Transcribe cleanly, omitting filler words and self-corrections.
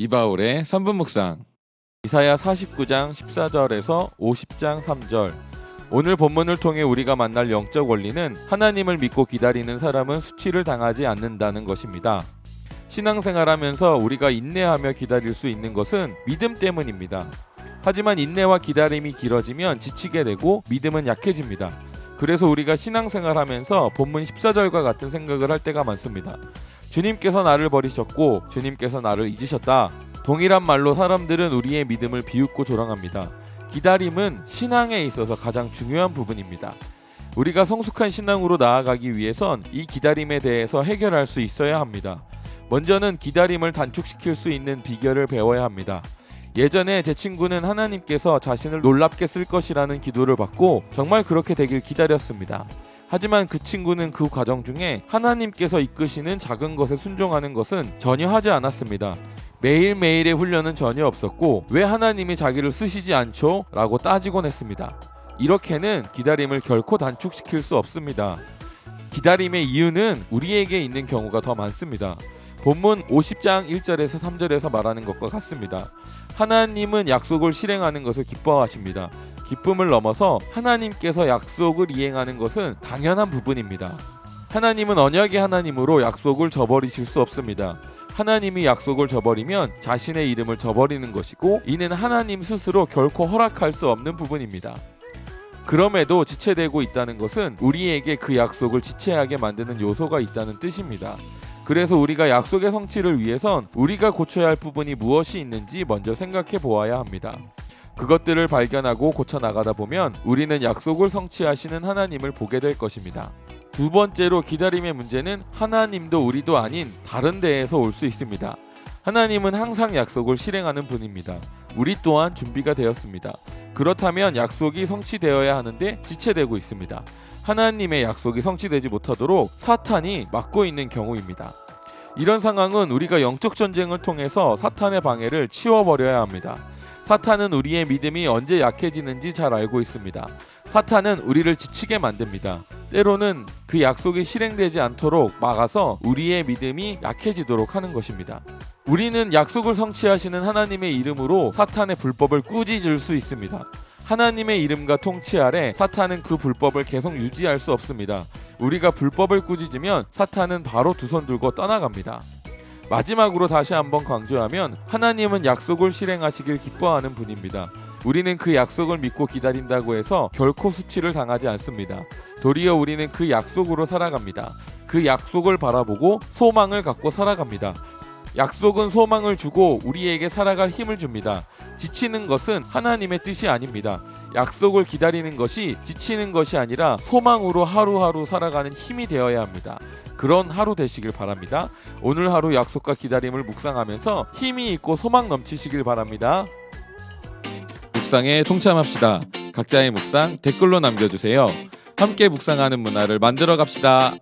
이바울의 3분 묵상. 이사야 49장 14절에서 50장 3절. 오늘 본문을 통해 우리가 만날 영적 원리는 하나님을 믿고 기다리는 사람은 수치를 당하지 않는다는 것입니다. 신앙생활하면서 우리가 인내하며 기다릴 수 있는 것은 믿음 때문입니다. 하지만 인내와 기다림이 길어지면 지치게 되고 믿음은 약해집니다. 그래서 우리가 신앙생활하면서 본문 14절과 같은 생각을 할 때가 많습니다. 주님께서 나를 버리셨고 주님께서 나를 잊으셨다. 동일한 말로 사람들은 우리의 믿음을 비웃고 조롱합니다. 기다림은 신앙에 있어서 가장 중요한 부분입니다. 우리가 성숙한 신앙으로 나아가기 위해선 이 기다림에 대해서 해결할 수 있어야 합니다. 먼저는 기다림을 단축시킬 수 있는 비결을 배워야 합니다. 예전에 제 친구는 하나님께서 자신을 놀랍게 쓸 것이라는 기도를 받고 정말 그렇게 되길 기다렸습니다. 하지만 그 친구는 그 과정 중에 하나님께서 이끄시는 작은 것에 순종하는 것은 전혀 하지 않았습니다. 매일매일의 훈련은 전혀 없었고 왜 하나님이 자기를 쓰시지 않죠? 라고 따지곤 했습니다. 이렇게는 기다림을 결코 단축시킬 수 없습니다. 기다림의 이유는 우리에게 있는 경우가 더 많습니다. 본문 50장 1절에서 3절에서 말하는 것과 같습니다. 하나님은 약속을 실행하는 것을 기뻐하십니다. 기쁨을 넘어서 하나님께서 약속을 이행하는 것은 당연한 부분입니다. 하나님은 언약의 하나님으로 약속을 저버리실 수 없습니다. 하나님이 약속을 저버리면 자신의 이름을 저버리는 것이고 이는 하나님 스스로 결코 허락할 수 없는 부분입니다. 그럼에도 지체되고 있다는 것은 우리에게 그 약속을 지체하게 만드는 요소가 있다는 뜻입니다. 그래서 우리가 약속의 성취를 위해선 우리가 고쳐야 할 부분이 무엇이 있는지 먼저 생각해 보아야 합니다. 그것들을 발견하고 고쳐나가다 보면 우리는 약속을 성취하시는 하나님을 보게 될 것입니다. 두 번째로 기다림의 문제는 하나님도 우리도 아닌 다른 데에서 올 수 있습니다. 하나님은 항상 약속을 실행하는 분입니다. 우리 또한 준비가 되었습니다. 그렇다면 약속이 성취되어야 하는데 지체되고 있습니다. 하나님의 약속이 성취되지 못하도록 사탄이 막고 있는 경우입니다. 이런 상황은 우리가 영적 전쟁을 통해서 사탄의 방해를 치워버려야 합니다. 사탄은 우리의 믿음이 언제 약해지는지 잘 알고 있습니다. 사탄은 우리를 지치게 만듭니다. 때로는 그 약속이 실행되지 않도록 막아서 우리의 믿음이 약해지도록 하는 것입니다. 우리는 약속을 성취하시는 하나님의 이름으로 사탄의 불법을 꾸짖을 수 있습니다. 하나님의 이름과 통치 아래 사탄은 그 불법을 계속 유지할 수 없습니다. 우리가 불법을 꾸짖으면 사탄은 바로 두 손 들고 떠나갑니다. 마지막으로 다시 한번 강조하면 하나님은 약속을 실행하시길 기뻐하는 분입니다. 우리는 그 약속을 믿고 기다린다고 해서 결코 수치를 당하지 않습니다. 도리어 우리는 그 약속으로 살아갑니다. 그 약속을 바라보고 소망을 갖고 살아갑니다. 약속은 소망을 주고 우리에게 살아갈 힘을 줍니다. 지치는 것은 하나님의 뜻이 아닙니다. 약속을 기다리는 것이 지치는 것이 아니라 소망으로 하루하루 살아가는 힘이 되어야 합니다. 그런 하루 되시길 바랍니다. 오늘 하루 약속과 기다림을 묵상하면서 힘이 있고 소망 넘치시길 바랍니다. 묵상에 동참합시다. 각자의 묵상 댓글로 남겨주세요. 함께 묵상하는 문화를 만들어 갑시다.